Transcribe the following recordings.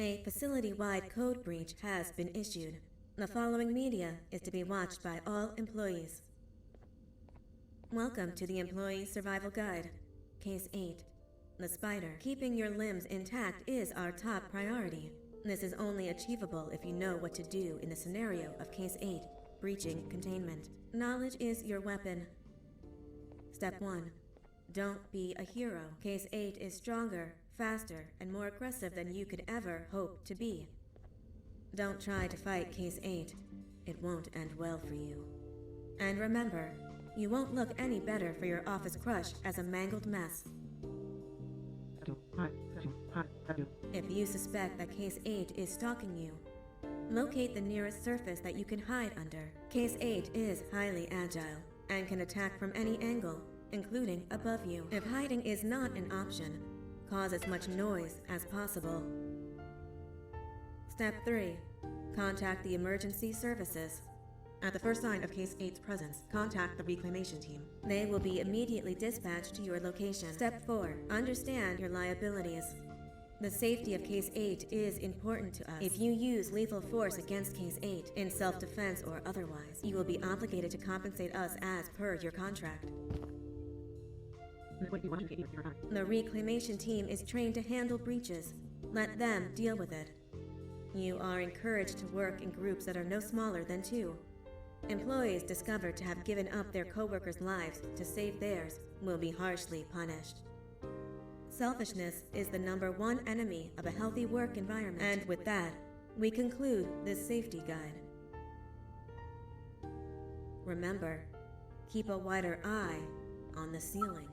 A facility-wide code breach has been issued. The following media is to be watched by all employees. Welcome to the Employee Survival Guide, Case 8. The spider. Keeping your limbs intact is our top priority. This is only achievable if you know what to do in the scenario of Case 8, breaching containment. Knowledge is your weapon. Step 1. Don't be a hero. Case 8 is stronger, faster, and more aggressive than you could ever hope to be. Don't try to fight Case 8. It won't end well for you. And remember, you won't look any better for your office crush as a mangled mess. If you suspect that Case 8 is stalking you, locate the nearest surface that you can hide under. Case 8 is highly agile and can attack from any angle, including above you. If hiding is not an option, cause as much noise as possible. Step 3. Contact the emergency services. At the first sign of Case 8's presence, contact the reclamation team. They will be immediately dispatched to your location. Step 4. Understand your liabilities. The safety of Case 8 is important to us. If you use lethal force against Case 8, in self-defense or otherwise, you will be obligated to compensate us as per your contract. The reclamation team is trained to handle breaches. Let them deal with it. You are encouraged to work in groups that are no smaller than 2. Employees discovered to have given up their co-workers' lives to save theirs will be harshly punished. Selfishness is the #1 enemy of a healthy work environment. And with that, we conclude this safety guide. Remember, keep a wider eye on the ceiling.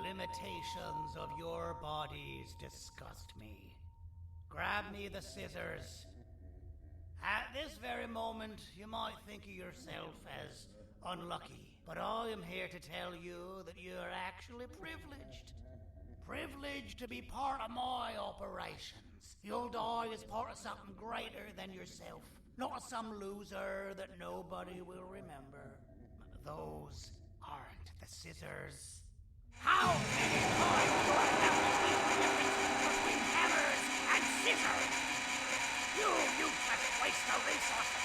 limitations of your bodies disgust me. Grab me the scissors. At this very moment, you might think of yourself as unlucky, but I am here to tell you that you're actually privileged. Privileged to be part of my operations. You'll die as part of something greater than yourself, not as some loser that nobody will remember. Those aren't the scissors. How many times do I have to speak the difference between hammers and scissors? You useless waste of resources.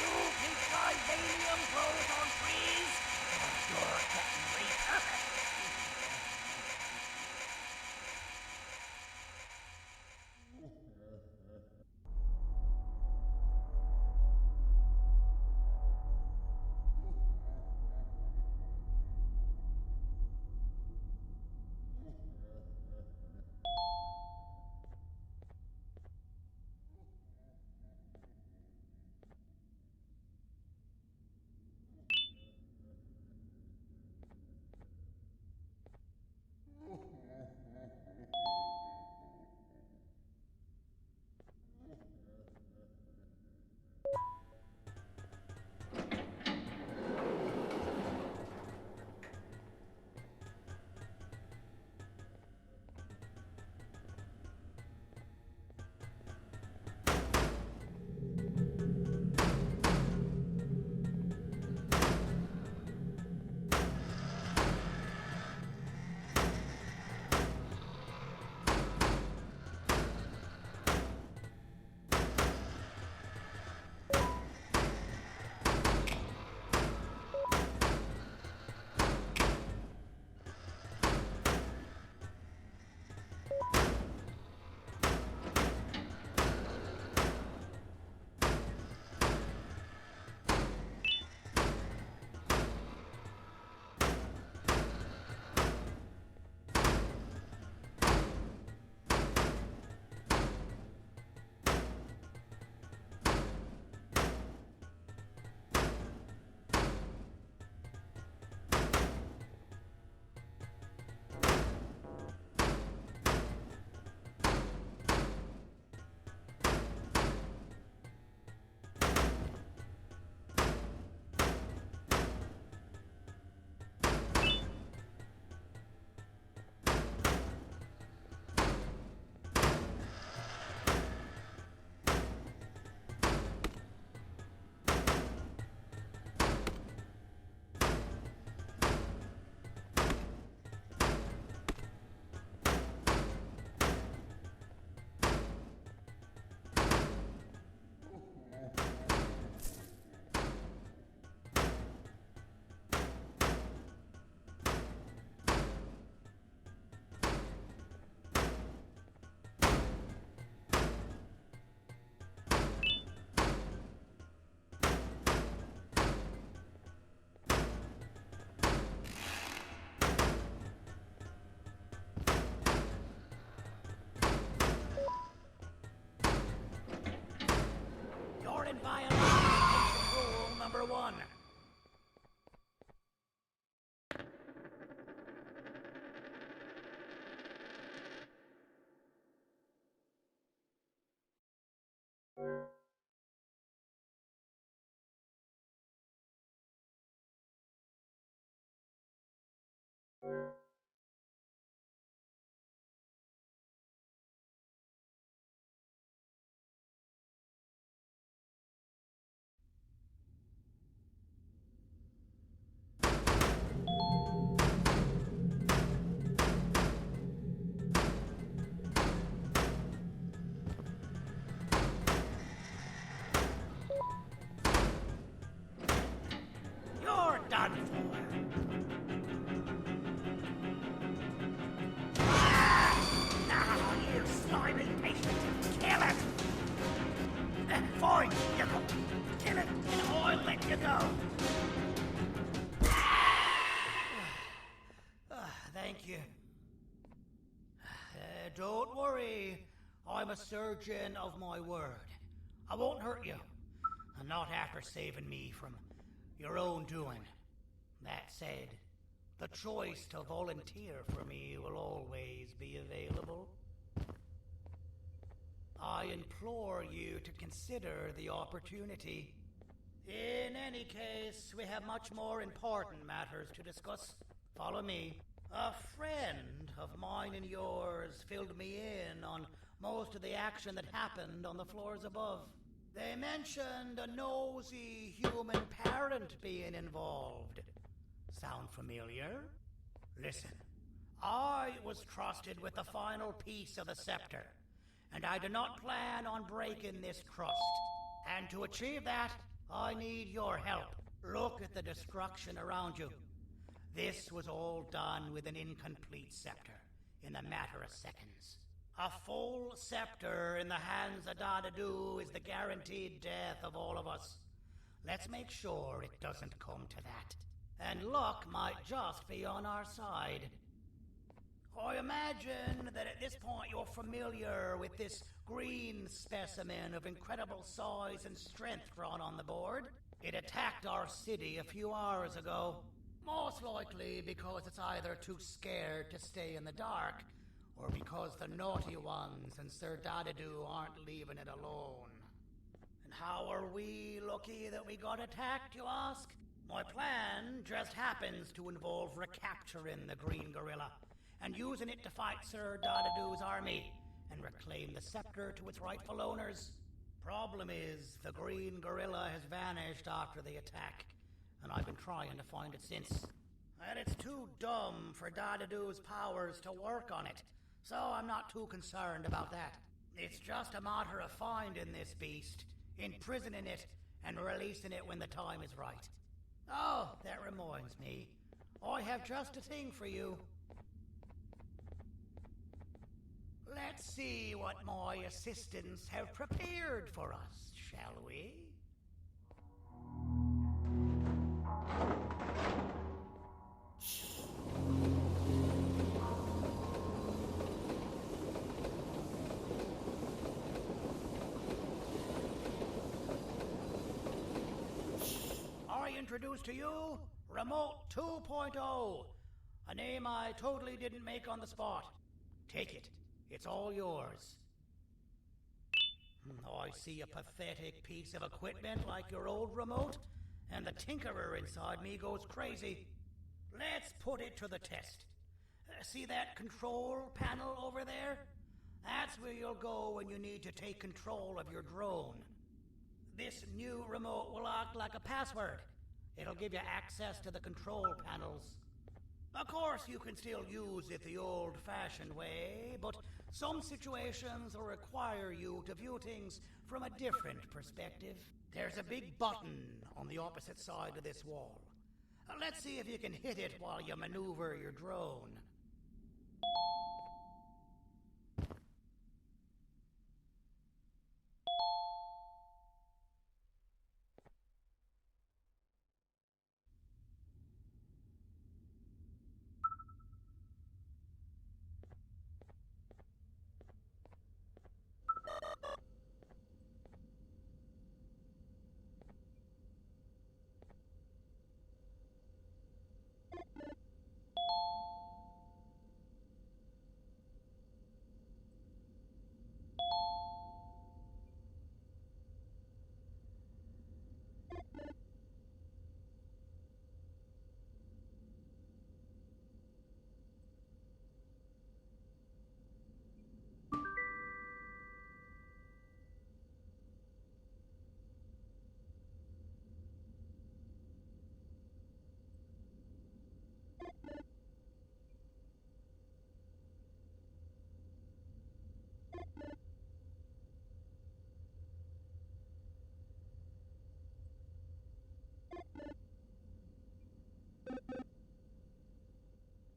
You think titanium grows on trees? You're getting repurposed. In violation of rule number 1. You're done for. Now, you slimy patient, kill it! Fine, you go. Kill it, and I'll let you go. Thank you. Don't worry. I'm a surgeon of my word. I won't hurt you. And not after saving me from your own doing. That said, The choice to volunteer for me will always be available. I implore you to consider the opportunity. In any case, we have much more important matters to discuss. Follow me. A friend of mine and yours filled me in on most of the action that happened on the floors above. They mentioned a nosy human parent being involved. Sound familiar? Listen, I was trusted with the final piece of the scepter, and I do not plan on breaking this trust. And to achieve that, I need your help. Look at the destruction around you. This was all done with an incomplete scepter in a matter of seconds. A full scepter in the hands of Dadadu is the guaranteed death of all of us. Let's make sure it doesn't come to that. And luck might just be on our side. I imagine that at this point you're familiar with this green specimen of incredible size and strength drawn on the board. It attacked our city a few hours ago. Most likely because it's either too scared to stay in the dark, or because the naughty ones and Sir Dadadu aren't leaving it alone. And how are we lucky that we got attacked, you ask? My plan just happens to involve recapturing the green gorilla and using it to fight Sir Dadadu's army and reclaim the scepter to its rightful owners. Problem is, the green gorilla has vanished after the attack, and I've been trying to find it since. And it's too dumb for Dadadu's powers to work on it, so I'm not too concerned about that. It's just a matter of finding this beast, imprisoning it, and releasing it when the time is right. Oh, that reminds me. I have just a thing for you. Let's see what my assistants have prepared for us, shall we? I introduce to you Remote 2.0, a name I totally didn't make on the spot. Take it. It's all yours. I see a pathetic piece of equipment like your old remote, and the tinkerer inside me goes crazy. Let's put it to the test. See that control panel over there? That's where you'll go when you need to take control of your drone. This new remote will act like a password. It'll give you access to the control panels. Of course, you can still use it the old-fashioned way, but some situations will require you to view things from a different perspective. There's a big button on the opposite side of this wall. Let's see if you can hit it while you maneuver your drone.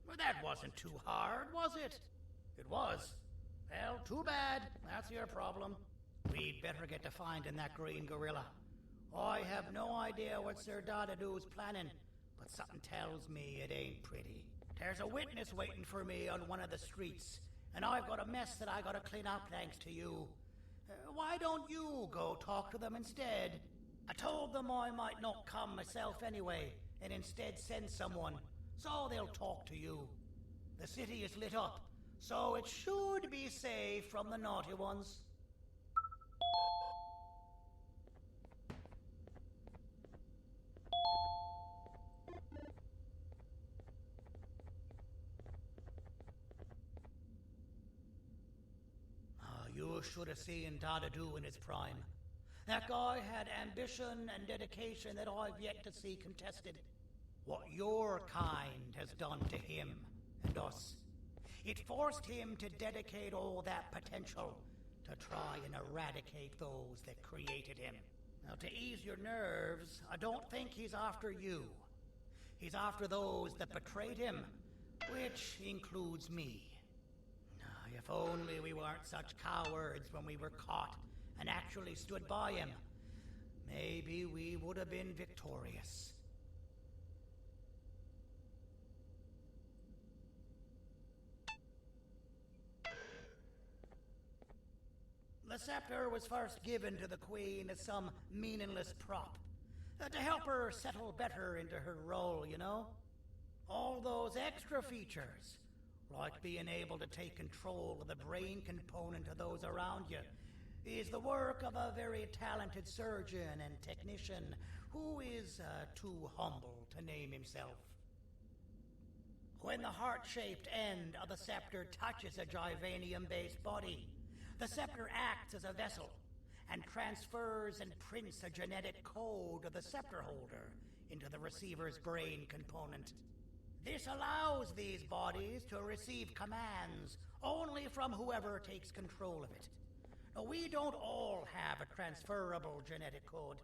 Well, that wasn't too hard, was it? It was. Well, too bad. That's your problem. We'd better get to finding that green gorilla. I have no idea what Sir Dadadu's planning, but something tells me it ain't pretty. There's a witness waiting for me on one of the streets, and I've got a mess that I gotta clean up thanks to you. Why don't you go talk to them instead? I told them I might not come myself anyway, and instead send someone. so they'll talk to you. The city is lit up, so it should be safe from the naughty ones. You should have seen Dadadu in his prime. That guy had ambition and dedication that I've yet to see contested. What your kind has done to him and us. It forced him to dedicate all that potential to try and eradicate those that created him. Now, to ease your nerves, I don't think he's after you. He's after those that betrayed him, which includes me. If only we weren't such cowards when we were caught and actually stood by him, maybe we would have been victorious. The scepter was first given to the Queen as some meaningless prop, to help her settle better into her role, you know? All those extra features, like being able to take control of the brain component of those around you, is the work of a very talented surgeon and technician who is too humble to name himself. When the heart-shaped end of the scepter touches a Givanium-based body, the scepter acts as a vessel and transfers and prints a genetic code of the scepter holder into the receiver's brain component. This allows these bodies to receive commands only from whoever takes control of it. Now, we don't all have a transferable genetic code,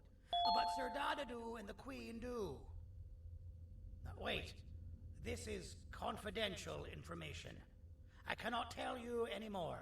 but Sir Dadadu and the Queen do. Now, wait, this is confidential information. I cannot tell you any more.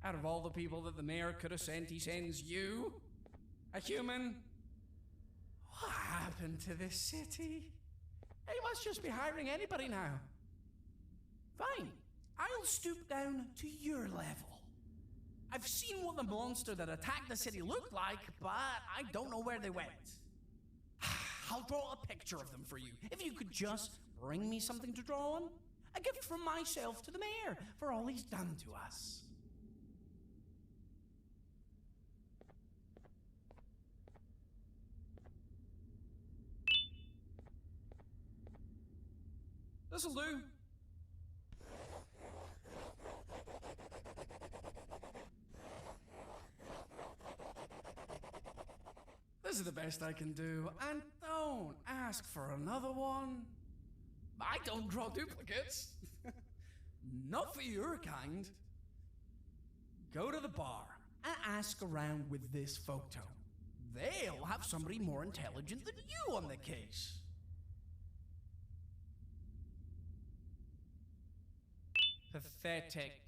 Out of all the people that the mayor could have sent, he sends you? A human? What happened to this city? He must just be hiring anybody now. Fine, I'll stoop down to your level. I've seen what the monster that attacked the city looked like, but I don't know where they went. I'll draw a picture of them for you. If you could just bring me something to draw on. A gift from myself to the mayor for all he's done to us. This'll do. This is the best I can do, and don't ask for another one. I don't draw duplicates. Not for your kind. Go to the bar and ask around with this photo. They'll have somebody more intelligent than you on the case. Pathetic.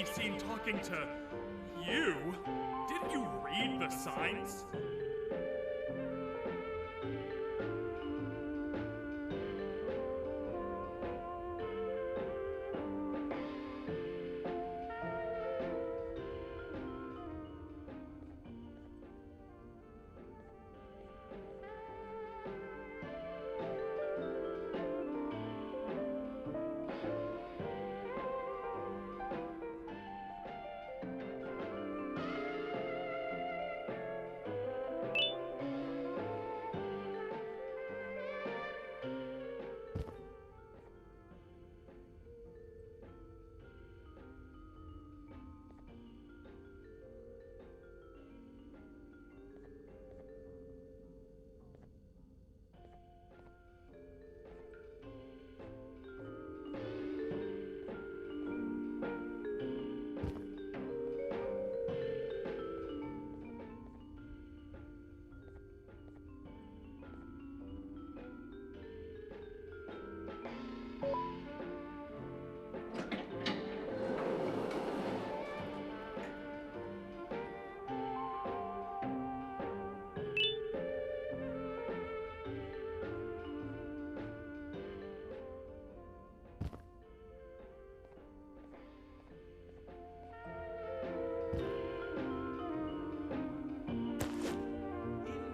be seen talking to you. Didn't you read the signs?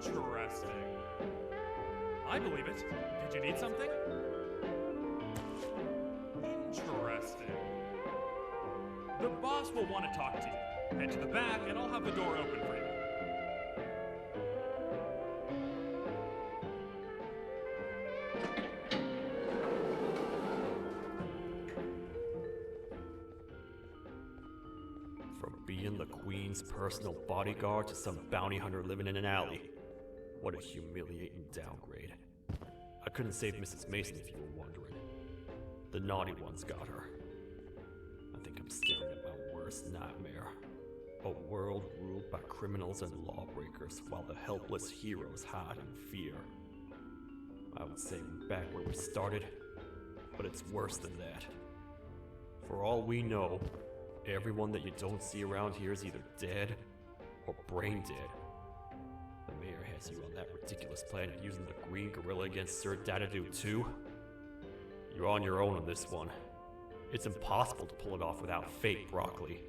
Interesting. I believe it. Did you need something? Interesting. The boss will want to talk to you. Head to the back and I'll have the door open for you. From being the Queen's personal bodyguard to some bounty hunter living in an alley. What a humiliating downgrade. I couldn't save Mrs. Mason if you were wondering. The naughty ones got her. I think I'm staring at my worst nightmare. A world ruled by criminals and lawbreakers while the helpless heroes hide in fear. I would say we're back where we started, but it's worse than that. For all we know, everyone that you don't see around here is either dead or brain dead. The mayor has you on that ridiculous plan of using the green gorilla against Sir Dadadoo too. You're on your own on this one. It's impossible to pull it off without fake broccoli.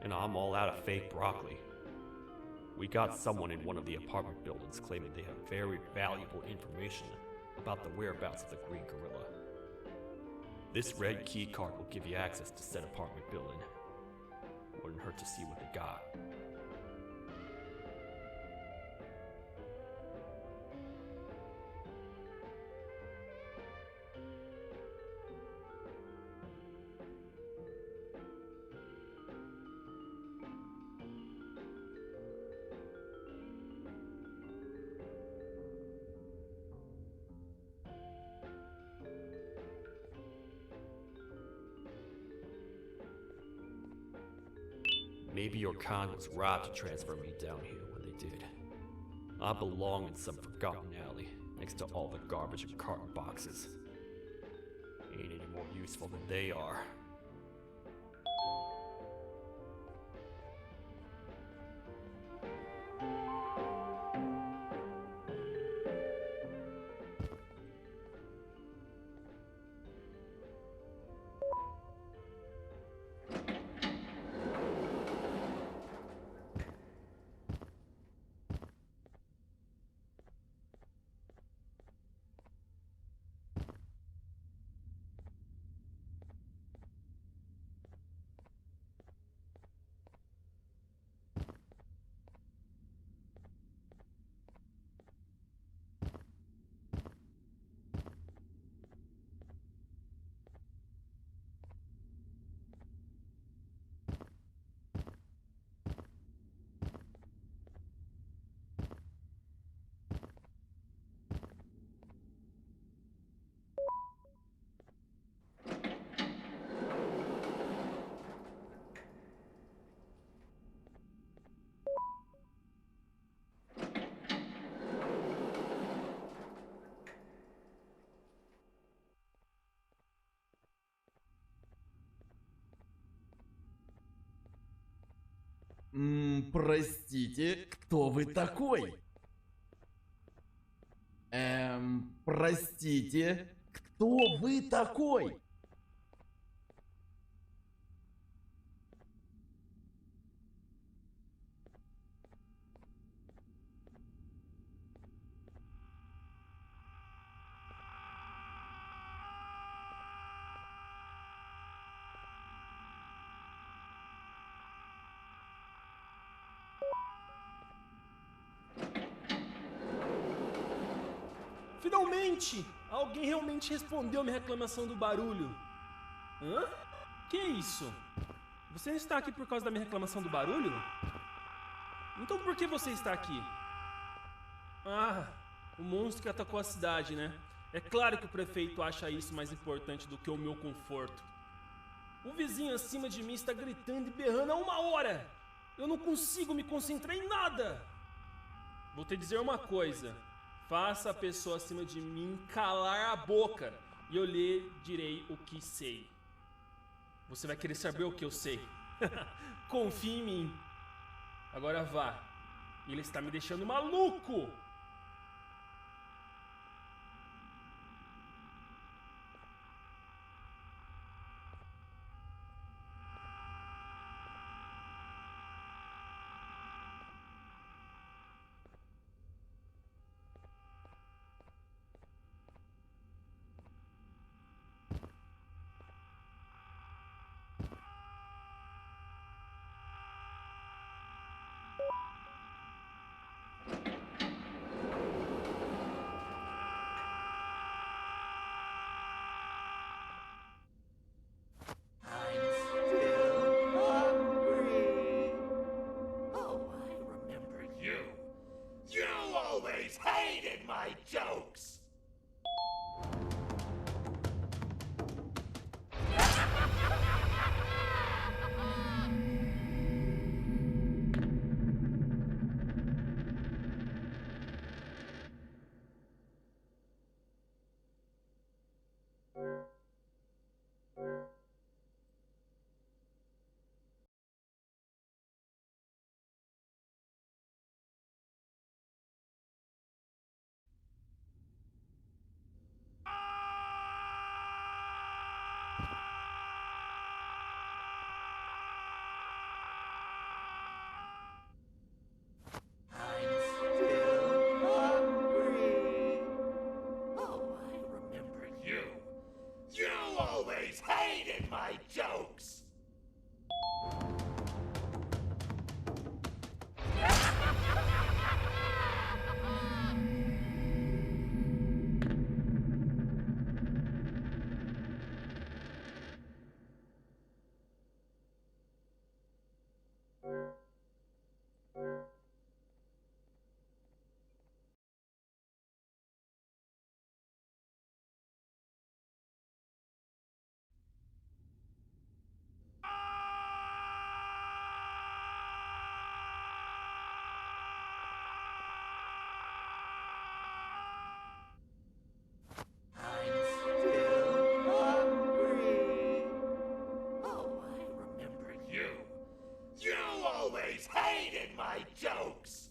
And I'm all out of fake broccoli. We got someone in one of the apartment buildings claiming they have very valuable information about the whereabouts of the green gorilla. This red key card will give you access to said apartment building. Wouldn't hurt to see what they got. Maybe your kind was right to transfer me down here when they did. I belong in some forgotten alley next to all the garbage and carton boxes. Ain't any more useful than they are. Простите, кто вы такой? Простите, кто вы такой? Finalmente! Alguém realmente respondeu a minha reclamação do barulho. Hã? Que isso? Você não está aqui por causa da minha reclamação do barulho? Então por que você está aqui? Ah, o monstro que atacou a cidade, né? É claro que o prefeito acha isso mais importante do que o meu conforto. O vizinho acima de mim está gritando e berrando há 1 hora! Eu não consigo me concentrar em nada! Vou te dizer uma coisa. Faça a pessoa acima de mim calar a boca e eu lhe direi o que sei. Você vai querer saber o que eu sei. Confie em mim. Agora vá. Ele está me deixando maluco! Hated my jokes! Hated my jokes! Hated my jokes!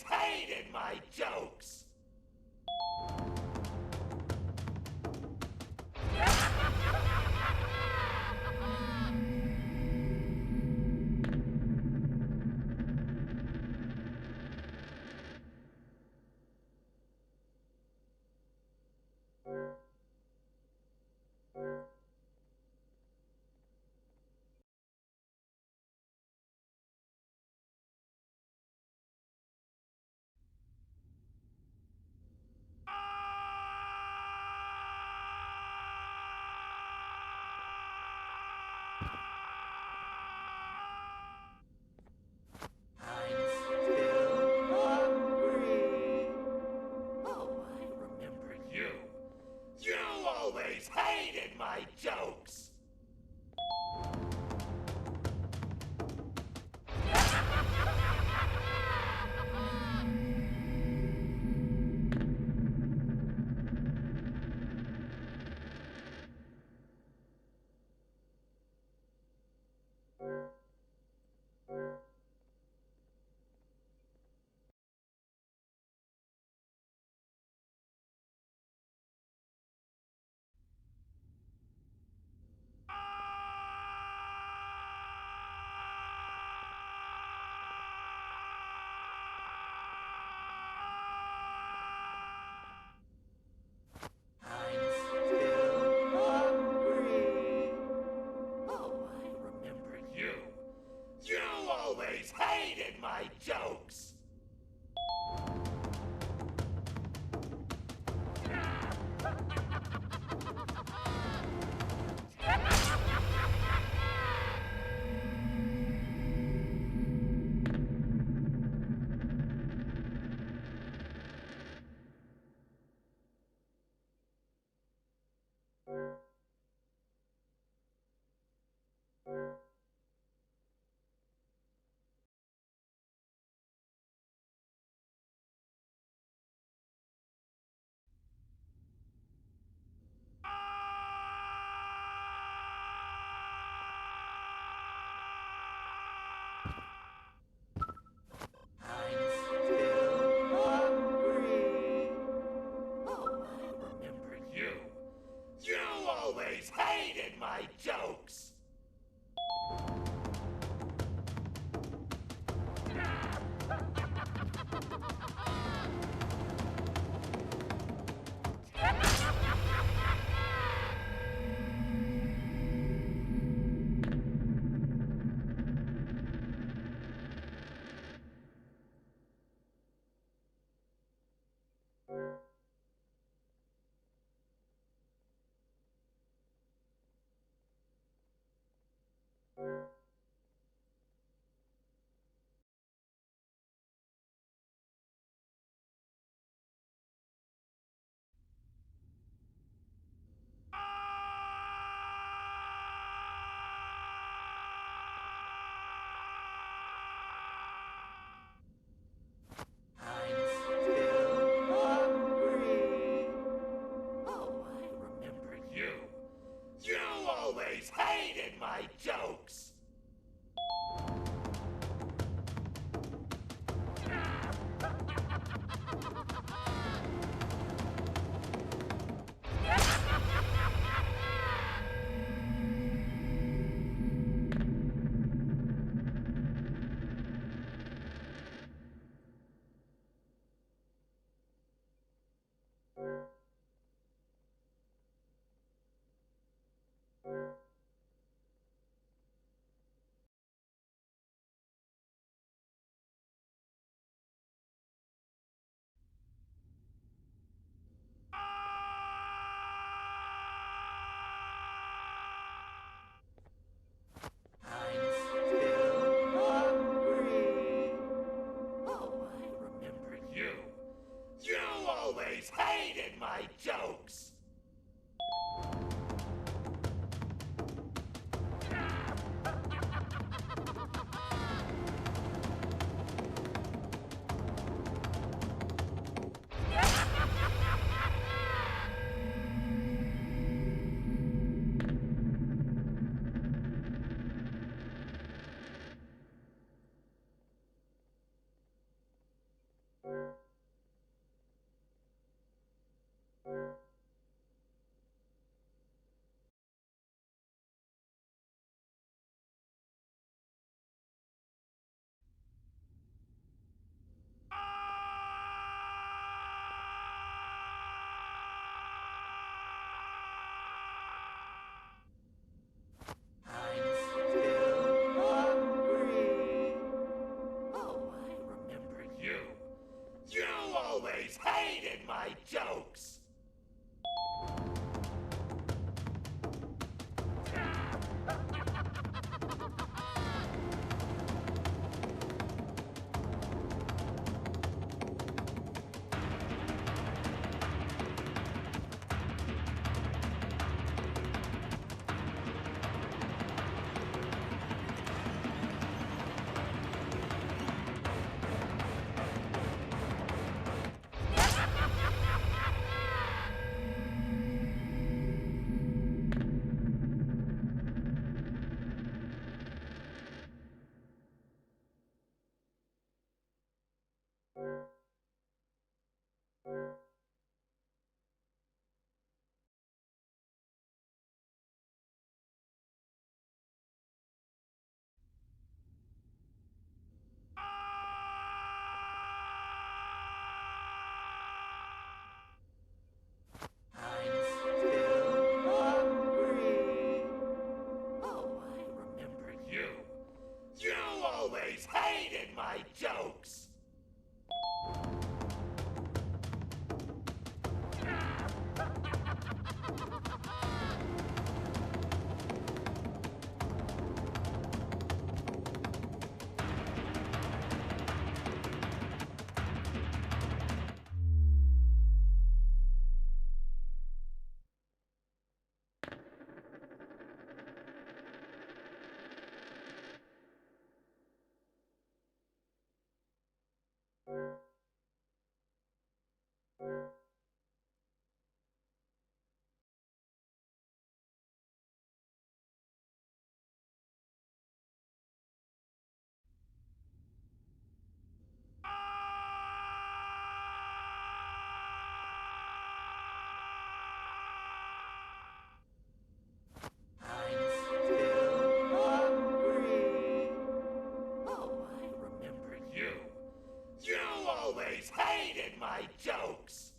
Hated my jokes! always hated my jokes! Hated my jokes! Hated my jokes! Hated my jokes! Hated my jokes! always hated my jokes! Always hated my jokes!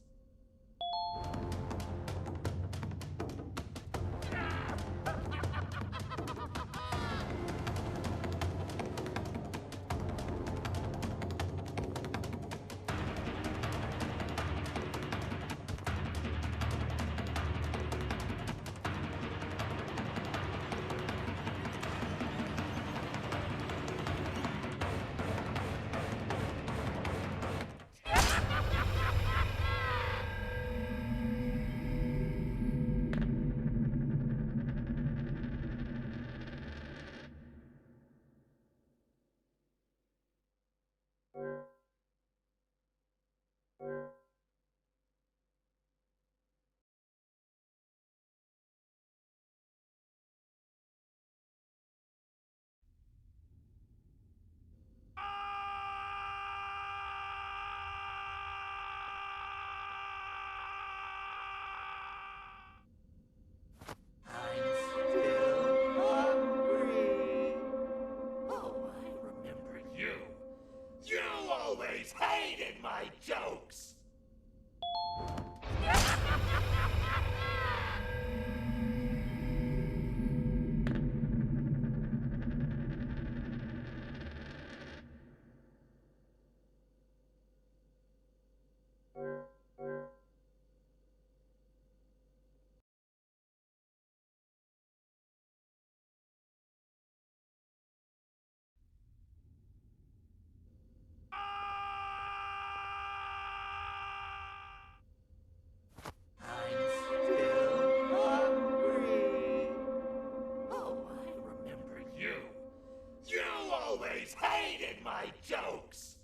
Always hated my jokes! Always hated my jokes!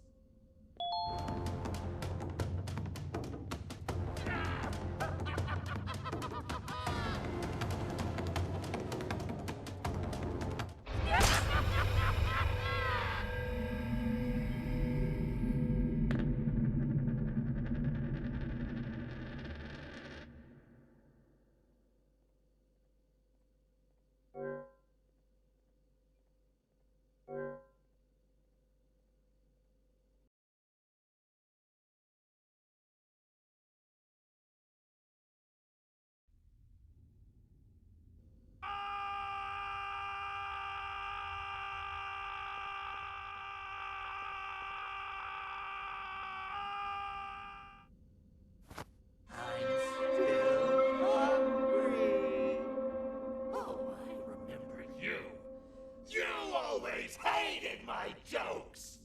Always hated my jokes!